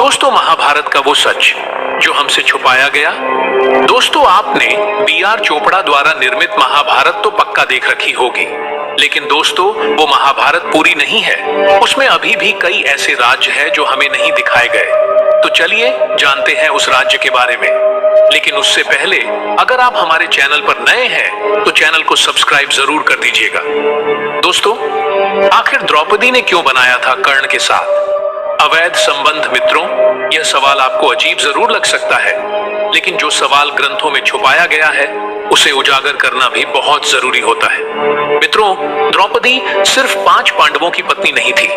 दोस्तों, महाभारत का वो सच जो हमसे छुपाया गया। दोस्तों, आपने B.R. चोपड़ा द्वारा निर्मित महाभारत तो पक्का देख रखी होगी, लेकिन दोस्तों वो महाभारत पूरी नहीं है। उसमें अभी भी कई ऐसे राज्य हैं जो हमें नहीं दिखाए गए। तो चलिए जानते हैं उस राज्य के बारे में। लेकिन उससे पहले अगर आप हमारे चैनल पर नए हैं तो चैनल को सब्सक्राइब जरूर कर दीजिएगा। दोस्तों, आखिर द्रौपदी ने क्यों बनाया था कर्ण के साथ अवैध संबंध? मित्रों, यह सवाल आपको अजीब जरूर लग सकता है, लेकिन जो सवाल ग्रंथों में छुपाया गया है उसे उजागर करना भी बहुत जरूरी होता है। मित्रों, द्रौपदी सिर्फ 5 पांडवों की पत्नी नहीं थी,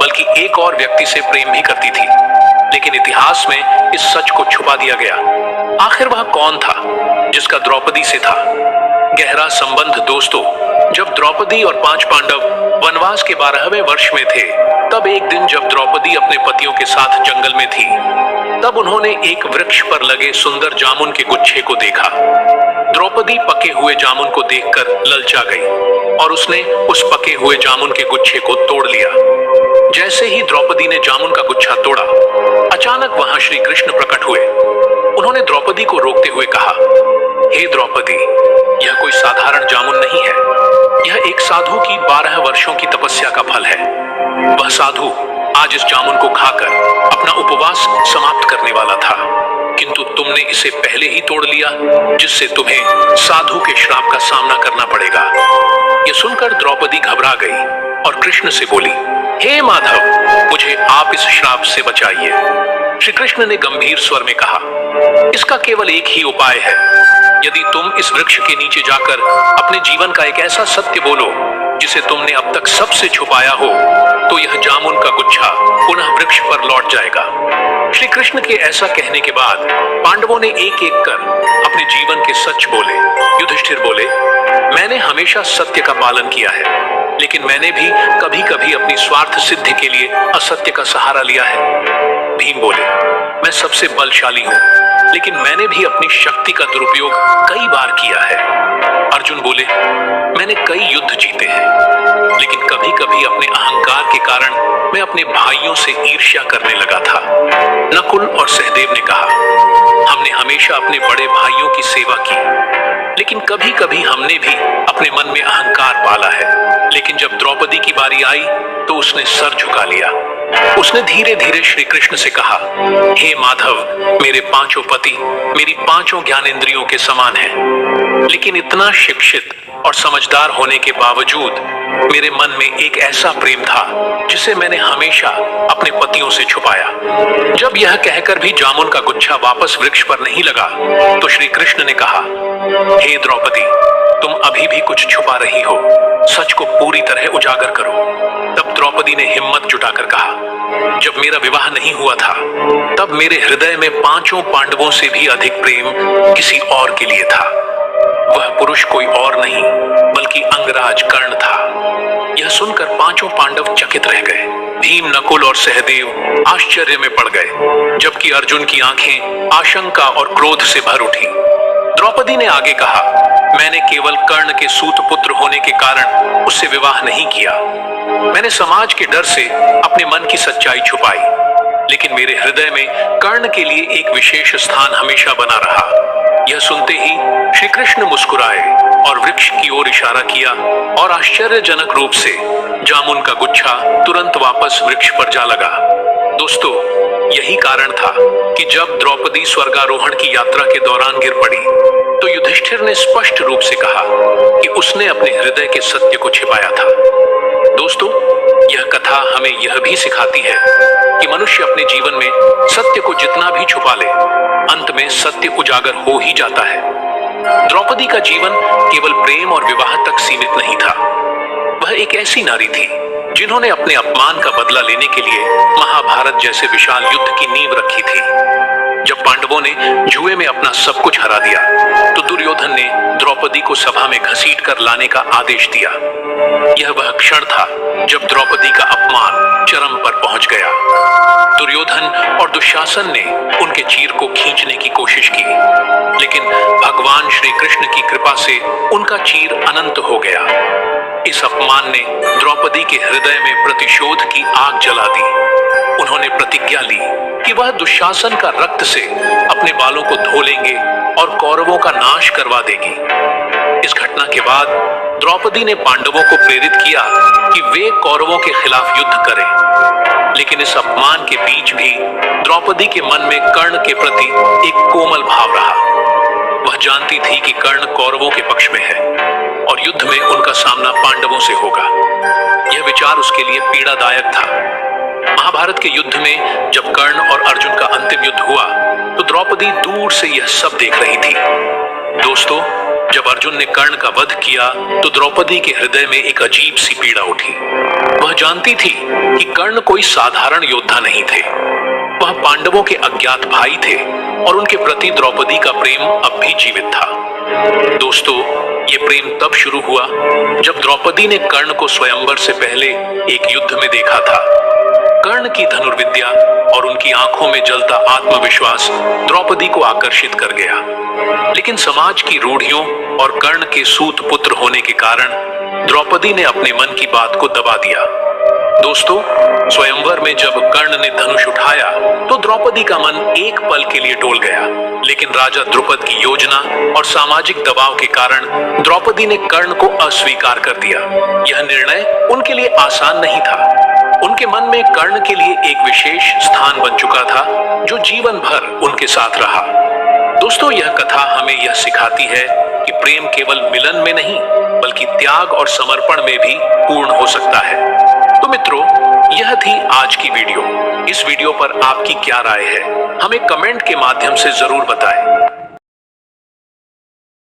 बल्कि एक और व्यक्ति से प्रेम भी करती थी। लेकिन इतिहास में इस सच को छुपा दिया गया। आखिर वह कौन था जिसका द्रौपदी से था गहरा संबंध? दोस्तों, जब द्रौपदी और 5 पांडव वनवास के 12वें वर्ष में थे, तब एक दिन जब द्रौपदी अपने पतियों के साथ जंगल में थी, तब उन्होंने एक वृक्ष पर लगे सुंदर जामुन के गुच्छे को देखा। द्रौपदी पके हुए जामुन को देखकर ललचा गई और उसने उस पके हुए जामुन के गुच्छे को तोड़ लिया। जैसे ही द्रौपदी ने जामुन का गुच्छा तोड़ा, अचानक वहां श्री कृष्ण प्रकट हुए। उन्होंने द्रौपदी को रोकते हुए कहा, हे द्रौपदी, यह कोई साधारण जामुन नहीं है। यह एक साधु की 12 वर्षों की तपस्या का फल है। वह साधु आज इस जामुन को खाकर अपना उपवास समाप्त करने वाला था, किंतु तुमने इसे पहले ही तोड़ लिया, जिससे तुम्हें साधु के श्राप का सामना करना पड़ेगा। यह सुनकर द्रौपदी घबरा गई और कृष्ण से बोली, हे माधव, मुझे आप इस श्राप से बचाइए। श्री कृष्ण ने गंभीर स्वर में कहा, इसका केवल एक ही उपाय है। यदि तुम इस वृक्ष के नीचे जाकर अपने जीवन का एक ऐसा सत्य बोलो जिसे तुमने अब तक सबसे छुपाया हो, तो यह जामुन का गुच्छा पुनः वृक्ष पर लौट जाएगा। श्री कृष्ण के ऐसा कहने के बाद पांडवों ने एक एक कर अपने जीवन के सच बोले। युधिष्ठिर बोले, मैंने हमेशा सत्य का पालन किया है, लेकिन मैंने भी कभी कभी अपनी स्वार्थ सिद्धि के लिए असत्य का सहारा लिया है। भीम बोले, मैं सबसे बलशाली हूं, लेकिन मैंने भी अपनी शक्ति का दुरुपयोग कई बार किया है। अर्जुन बोले, मैंने कई युद्ध जीते हैं, लेकिन कभी कभी अपने अहंकार के कारण मैं अपने भाइयों से ईर्ष्या करने लगा था। नकुल और सहदेव ने कहा, हमने हमेशा अपने बड़े भाइयों की सेवा की, लेकिन कभी कभी हमने भी अपने मन में अहंकार पाला है। लेकिन जब द्रौपदी की बारी आई तो उसने सर झुका लिया। उसने धीरे धीरे श्री कृष्ण से कहा, हे माधव, मेरे 5 पति मेरी 5 ज्ञानेंद्रियों के समान हैं, लेकिन इतना शिक्षित और समझदार होने के बावजूद मेरे मन में एक ऐसा प्रेम था जिसे मैंने हमेशा अपने पतियों से छुपाया। जब यह कहकर भी जामुन का गुच्छा वापस वृक्ष पर नहीं लगा, तो श्री कृष्ण ने कहा, हे द्रौपदी, तुम अभी भी कुछ छुपा रही हो, सच को पूरी तरह उजागर करो। तब द्रौपदी ने हिम्मत जुटाकर कहा, जब मेरा विवाह नहीं हुआ था, तब मेरे हृदय में 5 पांडवों से भी अधिक प्रेम किसी और के लिए था। वह पुरुष कोई और नहीं बल्कि अंगराज कर्ण था। यह सुनकर 5 पांडव चकित रह गए। भीम, नकुल और सहदेव आश्चर्य में पड़ गए, जबकि अर्जुन की आंखें आशंका और क्रोध से भर उठी। द्रौपदी ने आगे कहा, मैंने केवल कर्ण के सूत पुत्र होने के कारण उससे विवाह नहीं किया। मैंने समाज के डर से अपने मन की सच्चाई छुपाई, लेकिन मेरे हृदय में कर्ण के लिए एक विशेष स्थान हमेशा बना रहा। यह सुनते ही श्री कृष्ण मुस्कुराए और वृक्ष की ओर इशारा किया और आश्चर्यजनक रूप से जामुन का गुच्छा तुरंत वापस वृक्ष पर जा लगा। दोस्तों, यही कारण था कि जब द्रौपदी स्वर्गारोहण की यात्रा के दौरान गिर पड़ी, तो युधिष्ठिर ने स्पष्ट रूप से कहा कि उसने अपने हृदय के सत्य को छिपाया था। दोस्तों, यह कथा हमें यह भी सिखाती है कि मनुष्य अपने जीवन में सत्य को जितना भी छुपा ले, अंत में सत्य उजागर हो ही जाता है। द्रौपदी का जीवन केवल प्रेम और विवाह तक सीमित नहीं था। वह एक ऐसी नारी थी जिन्होंने अपने अपमान का बदला लेने के लिए महाभारत जैसे विशाल युद्ध की नींव रखी थी। जब पांडवों ने जुए में अपना सब कुछ हरा दिया, तो दुर्योधन ने द्रौपदी को सभा में घसीटकर लाने का आदेश दिया। यह वह क्षण था जब द्रौपदी का अपमान चरम पर पहुंच गया। दुर्योधन और दुशासन ने उनके चीर को खींचने की कोशिश की, लेकिन भगवान श्री कृष्ण की कृपा से उनका चीर अनंत हो गया। इस अपमान ने द्रौपदी के हृदय में प्रतिशोध की आग जला दी। उन्होंने प्रतिज्ञा ली कि वह दुशासन का रक्त से अपने बालों को धो लेंगे और कौरवों का नाश करवा देगी। इस घटना के बाद द्रौपदी ने पांडवों को प्रेरित किया कि वे कौरवों के खिलाफ युद्ध करें। लेकिन इस अपमान के बीच भी द्रौपदी के मन में कर्ण के प्रति एक कोमल भाव रहा। वह जानती थी कि कर्ण कौरवों के पक्ष में है और युद्ध में उनका सामना पांडवों से होगा। यह विचार उसके लिए पीड़ादायक था। महाभारत के युद्ध में जब कर्ण और अर्जुन का अंतिम युद्ध हुआ तो द्रौपदी दूर से यह सब देख रही थी। दोस्तों, जब अर्जुन ने कर्ण का वध किया तो द्रौपदी के हृदय में एक अजीब सी पीड़ा उठी। वह जानती थी कि कर्ण कोई साधारण योद्धा नहीं थे। वह पांडवों के अज्ञात भाई थे और उनके प्रति द्रौपदी का प्रेम अब भी जीवित था। दोस्तों, ये प्रेम तब शुरू हुआ जब द्रौपदी ने कर्ण को स्वयंवर से पहले एक युद्ध में देखा था। कर्ण की धनुर्विद्या और उनकी आंखों में जलता आत्मविश्वास द्रौपदी को आकर्षित कर गया। लेकिन समाज की रूढ़ियों और कर्ण के सूत पुत्र होने के कारण द्रौपदी ने अपने मन की बात को दबा दिया। दोस्तों, स्वयंवर में जब कर्ण ने धनुष उठाया तो द्रौपदी का मन एक पल के लिए डोल गया। लेकिन राजा द्रुपद की योजना और सामाजिक दबाव के कारण द्रौपदी ने कर्ण को अस्वीकार कर दिया। यह निर्णय उनके लिए आसान नहीं था। उनके मन में कर्ण के लिए एक विशेष स्थान बन चुका था जो जीवन भर उनके साथ रहा। दोस्तों, यह कथा हमें यह सिखाती है कि प्रेम केवल मिलन में नहीं बल्कि त्याग और समर्पण में भी पूर्ण हो सकता है। तो मित्रों, यह थी आज की वीडियो। इस वीडियो पर आपकी क्या राय है, हमें कमेंट के माध्यम से जरूर बताएं।